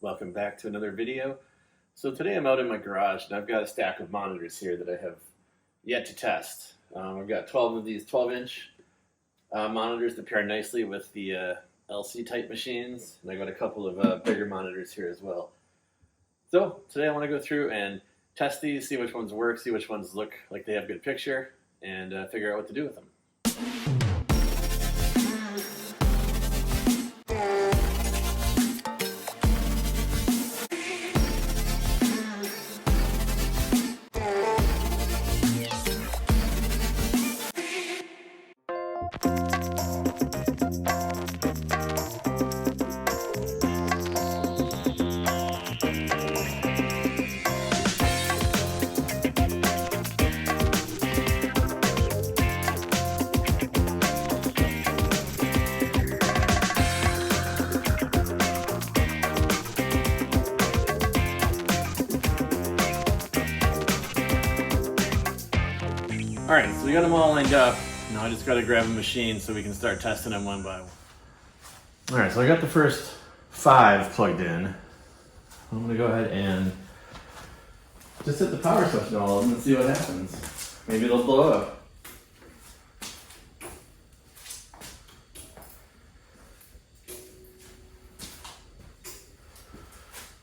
Welcome back to another video. So today I'm out in my garage and I've got a stack of monitors here that I have yet to test. I've got 12 of these 12-inch monitors that pair nicely with the LC type machines, and I got a couple of bigger monitors here as well. So today I want to go through and test these, see which ones work, see which ones look like they have good picture, and figure out what to do with them. Alright, so we got them all lined up. Now I just got to grab a machine so we can start testing them one by one. Alright, so I got the first 5 plugged in. I'm going to go ahead and just hit the power switch on all of them and see what happens. Maybe they'll blow up.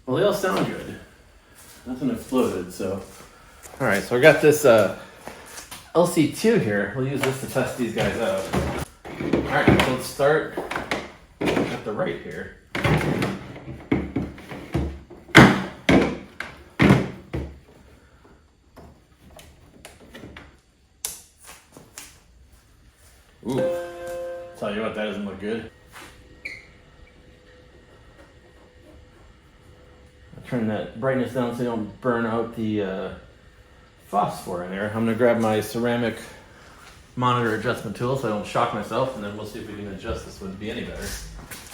Well, they all sound good. Nothing exploded, so. Alright, so I got this LC2 here. We'll use this to test these guys out. Alright, so let's start at the right here. Ooh, tell you what, that doesn't look good. I'll turn that brightness down so you don't burn out the phosphor in there. I'm gonna grab my ceramic monitor adjustment tool so I don't shock myself, and then we'll see if we can adjust this one to be any better.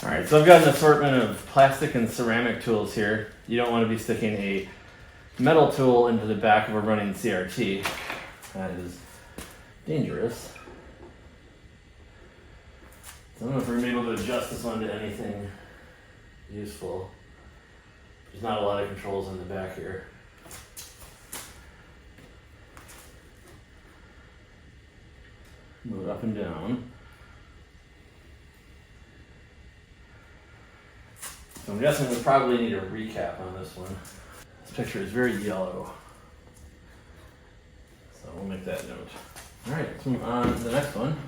All right, so I've got an assortment of plastic and ceramic tools here. You don't want to be sticking a metal tool into the back of a running CRT. That is dangerous. So I don't know if we're gonna be able to adjust this one to anything useful. There's not a lot of controls in the back here. Move it up and down. So I'm guessing we probably need a recap on this one. This picture is very yellow. So we'll make that note. All right, let's move on to the next one.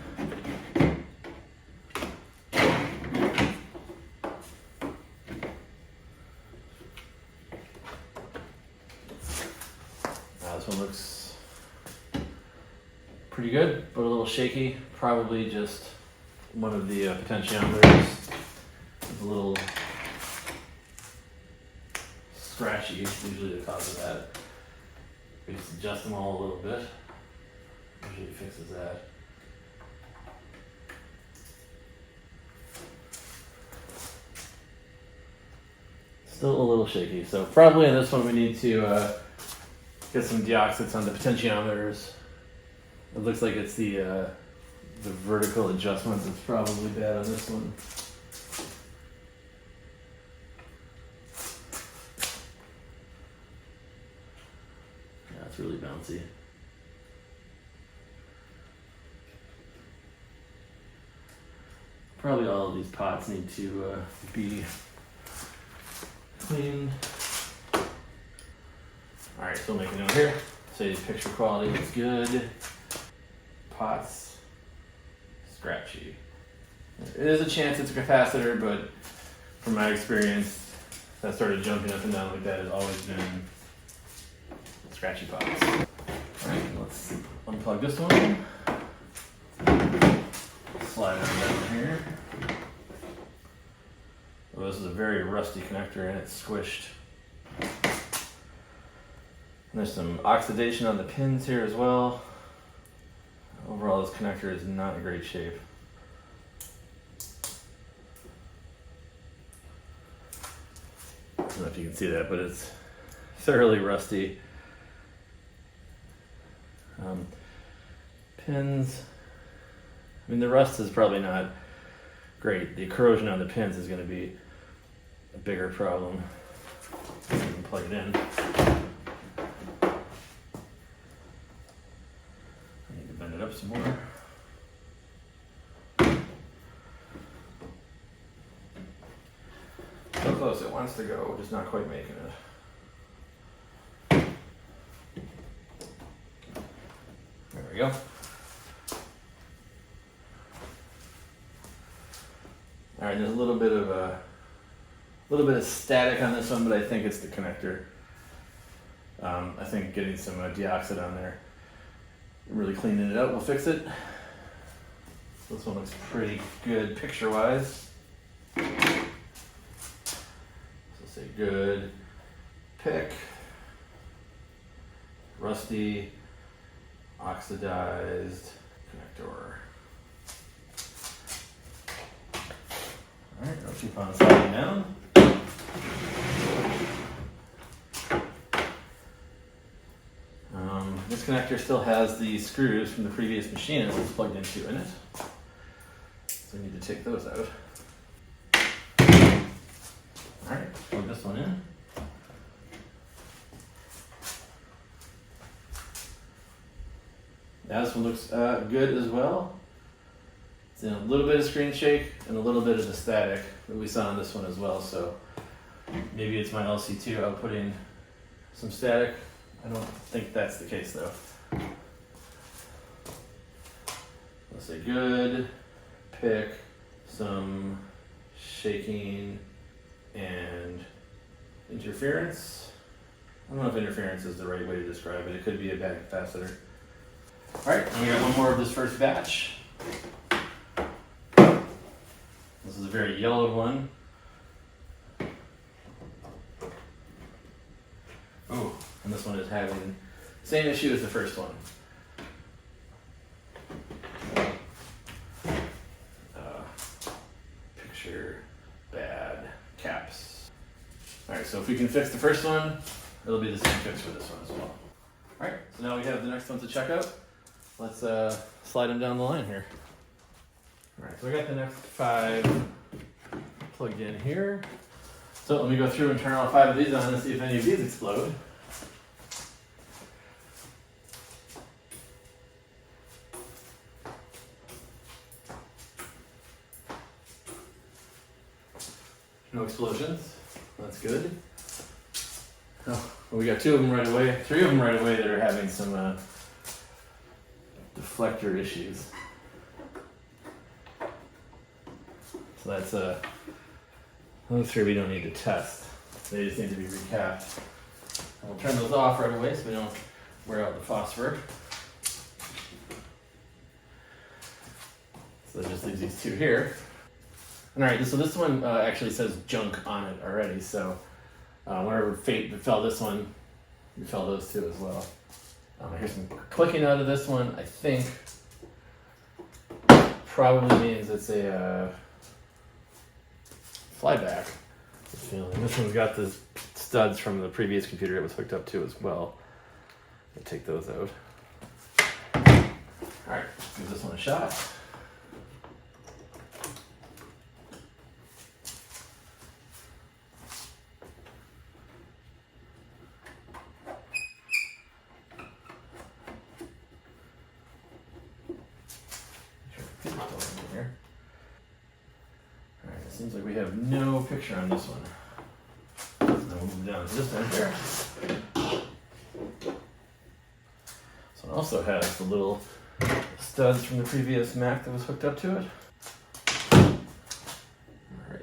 This one looks pretty good, but a little shaky. Probably just one of the potentiometers is a little scratchy, usually the cause of that. We just adjust them all a little bit. Usually fixes that. Still a little shaky, so probably in this one we need to get some deoxits on the potentiometers. It looks like it's the vertical adjustment that's probably bad on this one. Yeah, it's really bouncy. Probably all of these pots need to be cleaned. Alright, so make a note here. Say the picture quality is good. Pots, scratchy. It is a chance it's a capacitor, but from my experience, that started jumping up and down like that has always been scratchy pots. Alright, let's unplug this one. Slide it down here. Well, this is a very rusty connector and it's squished. And there's some oxidation on the pins here as well. Overall, this connector is not in great shape. I don't know if you can see that, but it's thoroughly rusty. Pins, I mean, the rust is probably not great. The corrosion on the pins is going to be a bigger problem. And plug it in. I need to bend it up some more. So close it wants to go, just not quite making it. There we go. All right, there's a little bit of static on this one, but I think it's the connector. I think getting some deoxide on there, really cleaning it up, will fix it. This one looks pretty good picture-wise. So say good pick, rusty, oxidized connector. All right, I'll keep on sliding down. This connector still has the screws from the previous machine it was plugged into in it. So we need to take those out. All right, plug this one in. Now this one looks good as well. It's in a little bit of screen shake and a little bit of the static that we saw on this one as well. So maybe it's my LC2 outputting some static. I don't think that's the case though. Let's say good, pick, some shaking and interference. I don't know if interference is the right way to describe it. It could be a bad capacitor. All right, and we got one more of this first batch. This is a very yellowed one. Oh, and this one is having the same issue as the first one. Picture bad caps. All right, so if we can fix the first one, it'll be the same fix for this one as well. All right, so now we have the next one to check out. Let's slide them down the line here. All right, so I got the next 5 plugged in here. So let me go through and turn all 5 of these on and see if any of these explode. No explosions. That's good. Oh, well, we got 2 of them right away. 3 of them right away that are having some deflector issues. So that's those 3 we don't need to test. They just need to be recapped. And we'll turn those off right away so we don't wear out the phosphor. So that just leaves these 2 here. All right, so this one actually says junk on it already. So whenever fate befell this one, befell those 2 as well. I hear some clicking out of this one. I think probably means it's a flyback. This one's got the studs from the previous computer it was hooked up to as well. I'll take those out. All right, let's give this one a shot. Here. All right, it seems like we have no picture on this one. So now we'll move down to this one here. So it also has the little studs from the previous Mac that was hooked up to it. All right.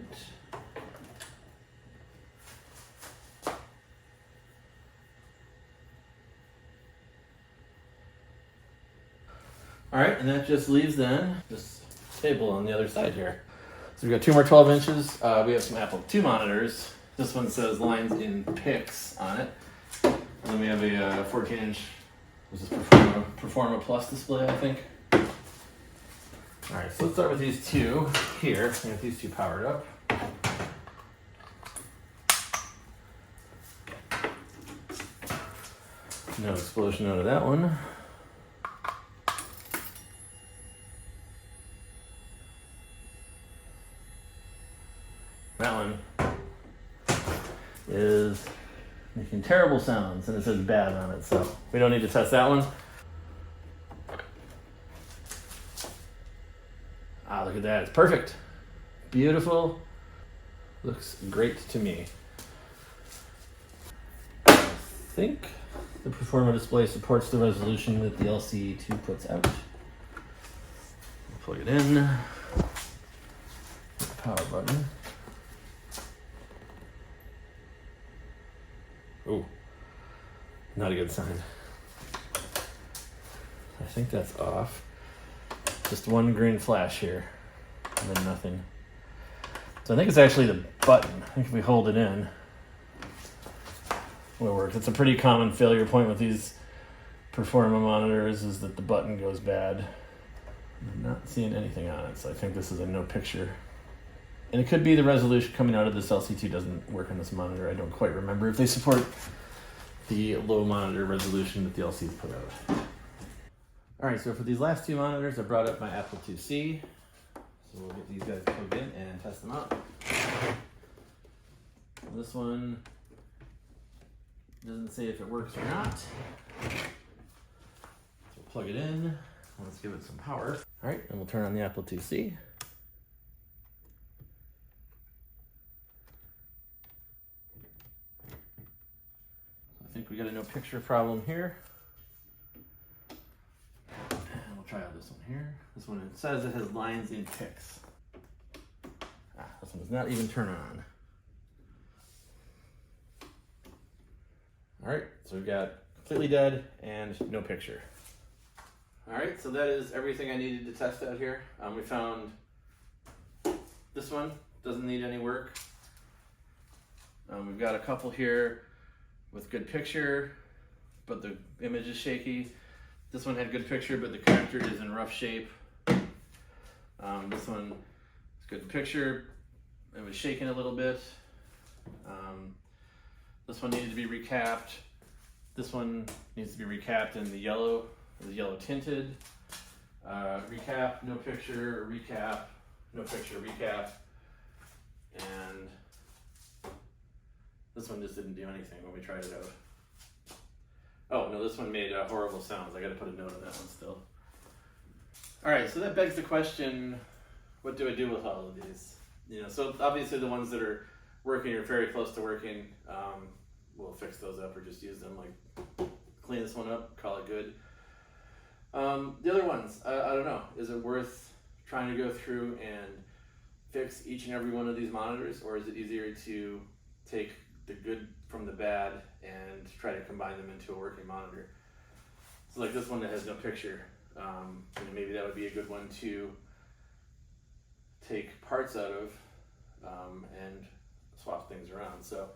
All right, and that just leaves then this table on the other side here. So we've got 2 more 12 inches. We have some Apple II monitors. This one says lines in pics on it. And then we have a 14-inch, was this Performa Plus display, I think. All right, so let's start with these 2 here. We have these 2 powered up. No explosion out of that one. That one is making terrible sounds, and it says bad on it, so we don't need to test that one. Ah, look at that. It's perfect. Beautiful. Looks great to me. I think the Performa display supports the resolution that the LCD2 puts out. Plug it in. Hit the power button. Oh, not a good sign. I think that's off. Just one green flash here, and then nothing. So I think it's actually the button. I think if we hold it in, it works. It's a pretty common failure point with these Performa monitors is that the button goes bad. I'm not seeing anything on it, so I think this is a no picture. And it could be the resolution coming out of this LCD2 doesn't work on this monitor. I don't quite remember if they support the low monitor resolution that the LCDs put out. All right, so for these last two monitors, I brought up my Apple IIc. So we'll get these guys plugged in and test them out. This one doesn't say if it works or not. So we'll plug it in. Let's give it some power. All right, and we'll turn on the Apple IIc. I think we got a no picture problem here. And we'll try out this one here. This one, it says it has lines in pix. This one does not even turn on. All right, so we've got completely dead and no picture. All right, so that is everything I needed to test out here. We found this one doesn't need any work. We've got a couple here with good picture, but the image is shaky. This one had good picture, but the connector is in rough shape. This one is good picture. It was shaking a little bit. This one needed to be recapped. This one needs to be recapped in the yellow tinted. Recap, no picture, recap, no picture, recap. And this one just didn't do anything when we tried it out. Oh, no, this one made horrible sounds. I gotta put a note on that one still. All right, so that begs the question, what do I do with all of these? So obviously the ones that are working or very close to working, we'll fix those up or just use them, like clean this one up, call it good. The other ones, I don't know. Is it worth trying to go through and fix each and every one of these monitors, or is it easier to take the good from the bad and try to combine them into a working monitor? So like this one that has no picture, maybe that would be a good one to take parts out of and swap things around. So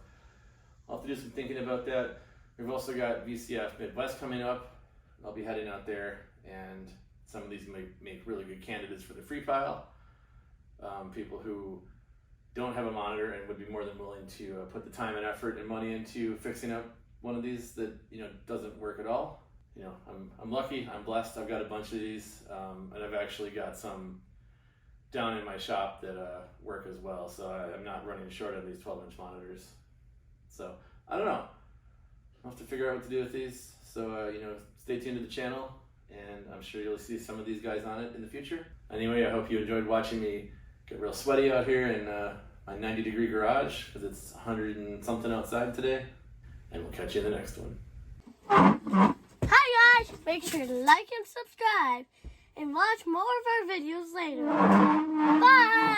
I'll have to do some thinking about that. We've also got VCF Midwest coming up. I'll be heading out there, and some of these make really good candidates for the free file. People who don't have a monitor and would be more than willing to put the time and effort and money into fixing up one of these that doesn't work at all. I'm lucky, I'm blessed. I've got a bunch of these, and I've actually got some down in my shop that work as well. So I'm not running short of these 12-inch monitors. So I don't know. I'll have to figure out what to do with these. So stay tuned to the channel, and I'm sure you'll see some of these guys on it in the future. Anyway, I hope you enjoyed watching me get real sweaty out here in my 90-degree garage, because it's 100 and something outside today. And we'll catch you in the next one. Hi guys! Make sure to like and subscribe and watch more of our videos later. Bye!